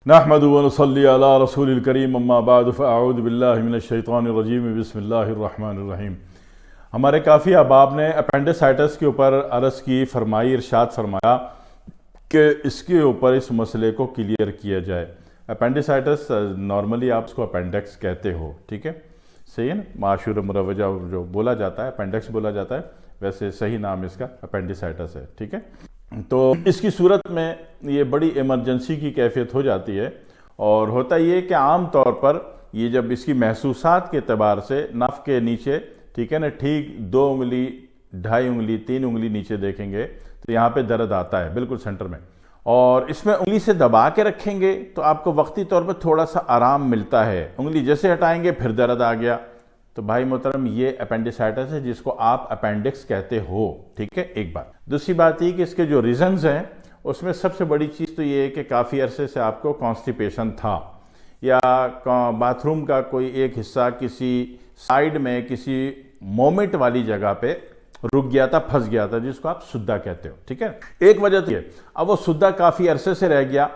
नहमदु व नसल्ली अला रसूलिल करीम अम्मा बाद फ़अऊज़ु बिल्लाहि मिनश शैतानिर रजीम बिस्मिल्लाहिर रहमानिर रहीम। हमारे काफ़ी अहबाब ने अपेंडिसाइटिस के ऊपर अर्ज़ की, फरमाई, इरशाद फरमाया कि इसके ऊपर इस मसले को क्लियर किया जाए। अपेंडिसाइटिस नॉर्मली आप उसको अपेंडिक्स कहते हो, ठीक है, सही है ना, माशूर मुरवजा जो बोला जाता है अपेंडिक्स बोला जाता है, वैसे सही नाम इसका अपेंडिसाइटिस है, ठीक है। तो इसकी सूरत में ये बड़ी इमरजेंसी की कैफियत हो जाती है और होता ये कि आम तौर पर ये जब इसकी महसूसात के एतबार से नफ़ के नीचे, ठीक है ना, ठीक 2 उंगली, 2.5 उंगली, 3 उंगली नीचे देखेंगे तो यहाँ पे दर्द आता है बिल्कुल सेंटर में, और इसमें उंगली से दबा के रखेंगे तो आपको वक्ती तौर पर थोड़ा सा आराम मिलता है। उंगली जैसे हटाएंगे फिर दर्द आ गया। तो भाई मोहतरम, ये अपेंडिसाइटिस है जिसको आप अपेंडिक्स कहते हो, ठीक है, एक बात। दूसरी बात ये कि इसके जो रीजंस हैं उसमें सबसे बड़ी चीज़ तो ये है कि काफ़ी अरसे से आपको कॉन्स्टिपेशन था या बाथरूम का कोई एक हिस्सा किसी साइड में किसी मोमेंट वाली जगह पे रुक गया था, फंस गया था, जिसको आप सुद्दा कहते हो, ठीक है। एक वजह तो ये, अब वो सुद्दा काफ़ी अरसे से रह गया,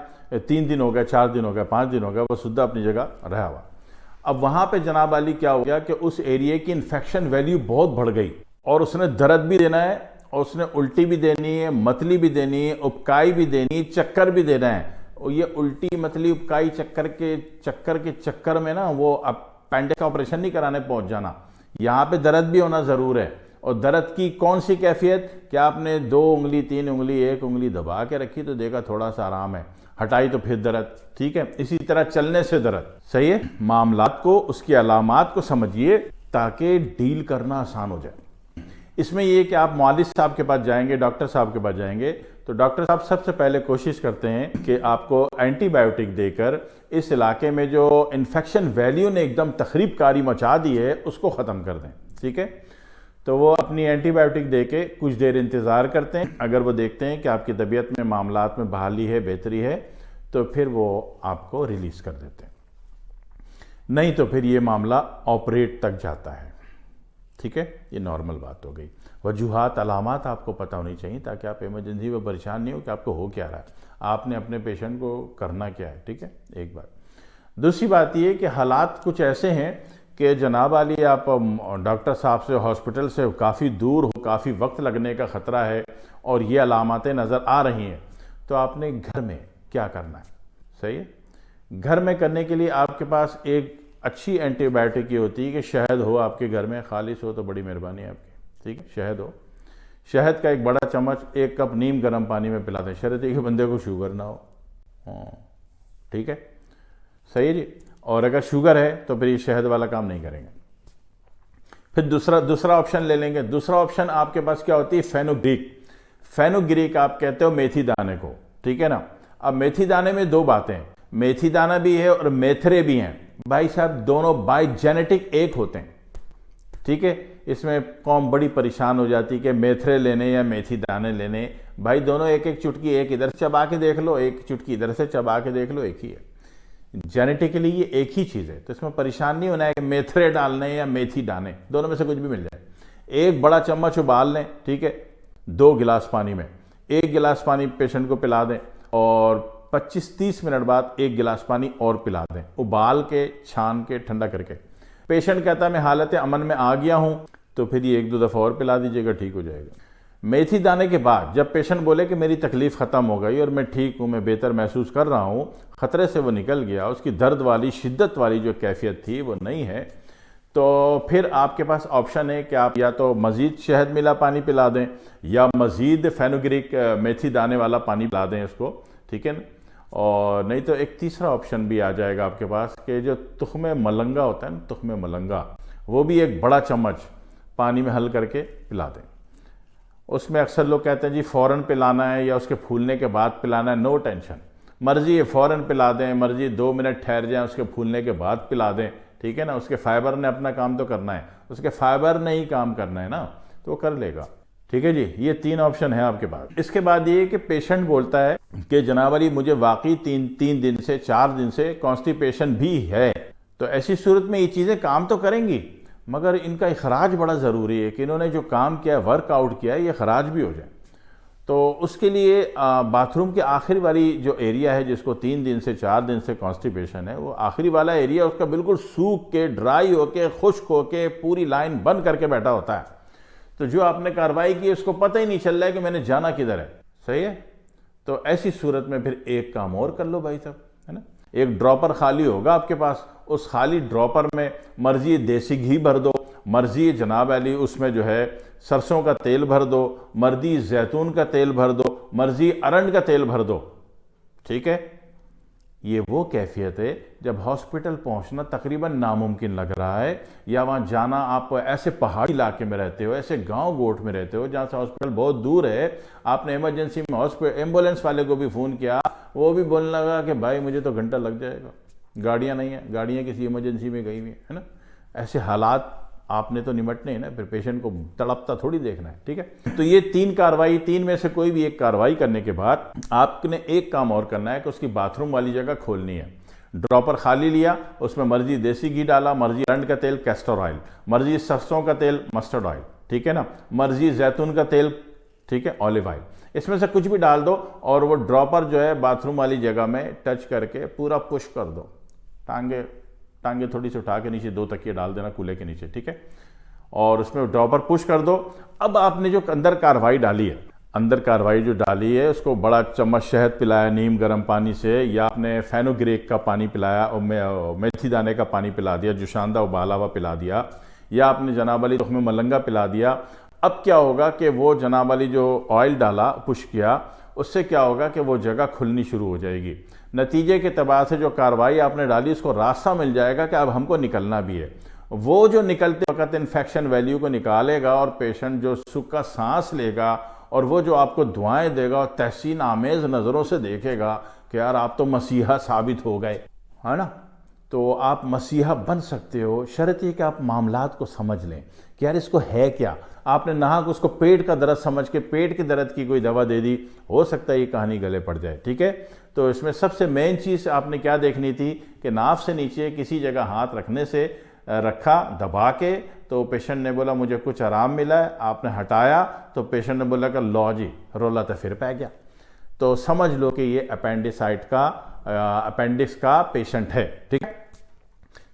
3 दिन हो गए, 4 दिन हो गए, 5 दिन हो गए, वो सुद्दा अपनी जगह रहा हुआ। अब वहां पे जनाब अली क्या हो गया कि उस एरिया की इन्फेक्शन वैल्यू बहुत बढ़ गई और उसने दर्द भी देना है और उसने उल्टी भी देनी है, मतली भी देनी है, उपकाई भी देनी है, चक्कर भी देना है। और ये उल्टी, मतली, उपकाई, चक्कर में ना वो अपेंडिक्स का ऑपरेशन नहीं कराने पहुंच जाना, यहाँ पे दर्द भी होना ज़रूर है। और दर्द की कौन सी कैफियत कि आपने 2 उंगली, 3 उंगली, 1 उंगली दबा के रखी तो देखा थोड़ा सा आराम है, हटाई तो फिर दर्द, ठीक है। इसी तरह चलने से दर्द, सही है। मामलात को, उसकी अलामात को समझिए ताकि डील करना आसान हो जाए। इसमें यह कि आप मुआलिज साहब के पास जाएंगे, डॉक्टर साहब के पास जाएंगे तो डॉक्टर साहब सबसे पहले कोशिश करते हैं कि आपको एंटीबायोटिक देकर इस इलाके में जो इन्फेक्शन वैल्यू ने एकदम तखरीबकारी मचा दी है उसको ख़त्म कर दें, ठीक है। तो वो अपनी एंटीबायोटिक देके कुछ देर इंतज़ार करते हैं। अगर वो देखते हैं कि आपकी तबीयत में, मामलात में बहाली है, बेहतरी है, तो फिर वो आपको रिलीज़ कर देते हैं। नहीं तो फिर ये मामला ऑपरेट तक जाता है, ठीक है। ये नॉर्मल बात हो गई। वजूहात, अलामात आपको पता होनी चाहिए ताकि आप इमरजेंसी में परेशान नहीं हो कि आपको हो क्या रहा है, आपने अपने पेशेंट को करना क्या है, ठीक है, एक बात। दूसरी बात ये कि हालात कुछ ऐसे हैं कि जनाब अली आप डॉक्टर साहब से, हॉस्पिटल से काफ़ी दूर हो, काफ़ी वक्त लगने का ख़तरा है और ये अलामतें नज़र आ रही हैं, तो आपने घर में क्या करना है, सही है। घर में करने के लिए आपके पास एक अच्छी एंटीबायोटिक ये होती है कि शहद हो आपके घर में, खालिश हो तो बड़ी मेहरबानी है आपकी, ठीक है। शहद हो, शहद का एक बड़ा चम्मच 1 कप नीम गर्म पानी में पिला दें, शर्त कि बंदे को शुगर ना हो, ठीक है, सही है जी। और अगर शुगर है तो फिर ये शहद वाला काम नहीं करेंगे। फिर दूसरा ऑप्शन ले लेंगे। दूसरा ऑप्शन आपके पास क्या होती है, फेनुग्रीक। फेनुग्रीक आप कहते हो मेथी दाने को, ठीक है ना। अब मेथी दाने में 2 बातें, मेथी दाना भी है और मेथरे भी हैं। भाई साहब, दोनों बाय जेनेटिक एक होते हैं, ठीक है। इसमें कौम बड़ी परेशान हो जाती है कि मेथरे लेने या मेथी दाने लेने। भाई दोनों एक एक चुटकी, एक इधर चबा के देख लो, एक चुटकी इधर से चबा के देख लो, एक ही है। जेनेटिकली ये एक ही चीज़ है, तो इसमें परेशान नहीं होना है कि मेथरे डालने या मेथी दाने, दोनों में से कुछ भी मिल जाए। एक बड़ा चम्मच उबाल लें, ठीक है, 2 गिलास पानी में। 1 गिलास पानी पेशेंट को पिला दें और 25-30 मिनट बाद 1 गिलास पानी और पिला दें, उबाल के, छान के, ठंडा करके। पेशेंट कहता है मैं हालत अमन में आ गया हूँ, तो फिर ये 1-2 दफ़ा और पिला दीजिएगा, ठीक हो जाएगा। मेथी दाने के बाद जब पेशेंट बोले कि मेरी तकलीफ़ ख़त्म हो गई और मैं ठीक हूँ, मैं बेहतर महसूस कर रहा हूँ, ख़तरे से वो निकल गया, उसकी दर्द वाली, शिद्दत वाली जो कैफियत थी वो नहीं है, तो फिर आपके पास ऑप्शन है कि आप या तो मज़ीद शहद मिला पानी पिला दें या मज़ीद फेनुग्रीक मेथी दाने वाला पानी पिला दें इसको, ठीक है ना। और नहीं तो एक तीसरा ऑप्शन भी आ जाएगा आपके पास कि जो तुख्मे मलंगा होता है ना, तुख्मे मलंगा, वो भी 1 बड़ा चम्मच पानी में हल करके पिला दें। उसमें अक्सर लोग कहते हैं जी फ़ौरन पिलाना है या उसके फूलने के बाद पिलाना है। नो टेंशन, मर्जी है फ़ौरन पिला दें, मर्जी 2 मिनट ठहर जाएं, उसके फूलने के बाद पिला दें, ठीक है ना। उसके फाइबर ने अपना काम तो करना है, उसके फाइबर ने ही काम करना है ना, तो वो कर लेगा, ठीक है जी। ये 3 ऑप्शन है आपके पास। इसके बाद ये कि पेशेंट बोलता है कि जनाब अली मुझे वाकई 3 दिन से 4 दिन से कॉन्स्टिपेशन भी है, तो ऐसी सूरत में ये चीज़ें काम तो करेंगी मगर इनका इखराज बड़ा ज़रूरी है कि इन्होंने जो काम किया है, वर्कआउट किया है, ये खराज भी हो जाए। तो उसके लिए बाथरूम के आखिरी वाली जो एरिया है, जिसको 3 दिन से 4 दिन से कॉन्स्टिपेशन है, वो आखिरी वाला एरिया उसका बिल्कुल सूख के, ड्राई होके, खुश्क होके, पूरी लाइन बंद करके बैठा होता है। तो जो आपने कार्रवाई की उसको पता ही नहीं चल रहा है कि मैंने जाना किधर है। सही है। तो ऐसी सूरत में फिर एक काम और कर लो भाई साहब, है ना, एक ड्रॉपर खाली होगा आपके पास, उस खाली ड्रॉपर में मर्जी देसी घी भर दो, मर्जी जनाब अली उसमें जो है सरसों का तेल भर दो, मर्जी जैतून का तेल भर दो, मर्जी अरंड का तेल भर दो। ठीक है। ये वो कैफियत है जब हॉस्पिटल पहुंचना तकरीबन नामुमकिन लग रहा है, या वहां जाना, आप ऐसे पहाड़ी इलाके में रहते हो, ऐसे गांव गोठ में रहते हो जहां से हॉस्पिटल बहुत दूर है, आपने इमरजेंसी में हॉस्पिटल एम्बुलेंस वाले को भी फ़ोन किया, वो भी बोलने लगा कि भाई मुझे तो घंटा लग जाएगा, गाड़ियां नहीं है, गाड़ियां किसी इमरजेंसी में गई हुई है ना। ऐसे हालात आपने तो निमटने हैं ना, फिर पेशेंट को तड़पता थोड़ी देखना है। ठीक है। तो ये 3 कार्रवाई, 3 में से कोई भी एक कार्रवाई करने के बाद आपने एक काम और करना है कि उसकी बाथरूम वाली जगह खोलनी है। ड्रॉपर खाली लिया, उसमें मर्जी देसी घी डाला, मर्जी अरंड का तेल कैस्टर ऑयल, मर्जी सरसों का तेल मस्टर्ड ऑयल, ठीक है ना, मर्जी जैतून का तेल, ठीक है, ऑलिव ऑयल, इसमें से कुछ भी डाल दो और वो ड्रॉपर जो है बाथरूम वाली जगह में टच करके पूरा पुश कर दो। टांगे थोड़ी सी उठा के नीचे 2 तकिए डाल देना कूले के नीचे। ठीक है। और उसमें ड्रॉपर पुश कर दो। अब आपने जो अंदर कार्रवाई डाली है, उसको बड़ा चम्मच शहद पिलाया नीम गर्म पानी से, या आपने फेनोग्रेक का पानी पिलाया और मेथी दाने का पानी पिला दिया, जुशांदा उबाला हुआ पिला दिया, या आपने जनाब अली में मलंगा पिला दिया। अब क्या होगा कि वो जनाब अली जो ऑयल डाला, पुश किया, उससे क्या होगा कि वो जगह खुलनी शुरू हो जाएगी। नतीजे के तबार से जो कार्रवाई आपने डाली उसको रास्ता मिल जाएगा कि अब हमको निकलना भी है। वो जो निकलते वक्त इन्फेक्शन वैल्यू को निकालेगा और पेशेंट जो सुख का सांस लेगा और वो जो आपको दुआएं देगा और तहसीन आमेज नज़रों से देखेगा कि यार आप तो मसीहा साबित हो गए, है ना। तो आप मसीहा बन सकते हो, शर्त ये कि आप मामलात को समझ लें कि यार इसको है क्या। आपने नाहक उसको पेट का दर्द समझ के पेट के दर्द की कोई दवा दे दी, हो सकता है ये कहानी गले पड़ जाए। ठीक है। तो इसमें सबसे मेन चीज़ आपने क्या देखनी थी कि नाफ से नीचे किसी जगह हाथ रखने से रखा दबा के, तो पेशेंट ने बोला मुझे कुछ आराम मिला है, आपने हटाया तो पेशेंट ने बोला कि लो जी रोला तो फिर पै गया। तो समझ लो कि ये अपेंडिक्स का पेशेंट है। ठीक है।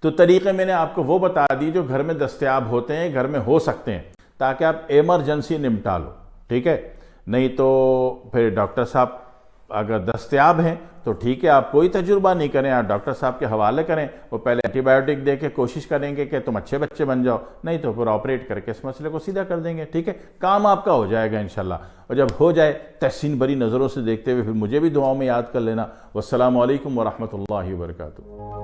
तो तरीके मैंने आपको वो बता दी जो घर में दस्तयाब होते हैं, घर में हो सकते हैं, ताकि आप इमरजेंसी निपटा लो। ठीक है। नहीं तो फिर डॉक्टर साहब अगर दस्तयाब हैं तो ठीक है, आप कोई तजुर्बा नहीं करें, आप डॉक्टर साहब के हवाले करें, वो पहले एंटीबायोटिक दे के कोशिश करेंगे कि तुम अच्छे बच्चे बन जाओ, नहीं तो फिर ऑपरेट करके इस मसले को सीधा कर देंगे। ठीक है। काम आपका हो जाएगा इंशाल्लाह। और जब हो जाए तहसीन भरी नज़रों से देखते हुए फिर मुझे भी दुआओं में याद कर लेना। वस्सलामु अलैकुम वरहमतुल्लाहि वबरकातुहू।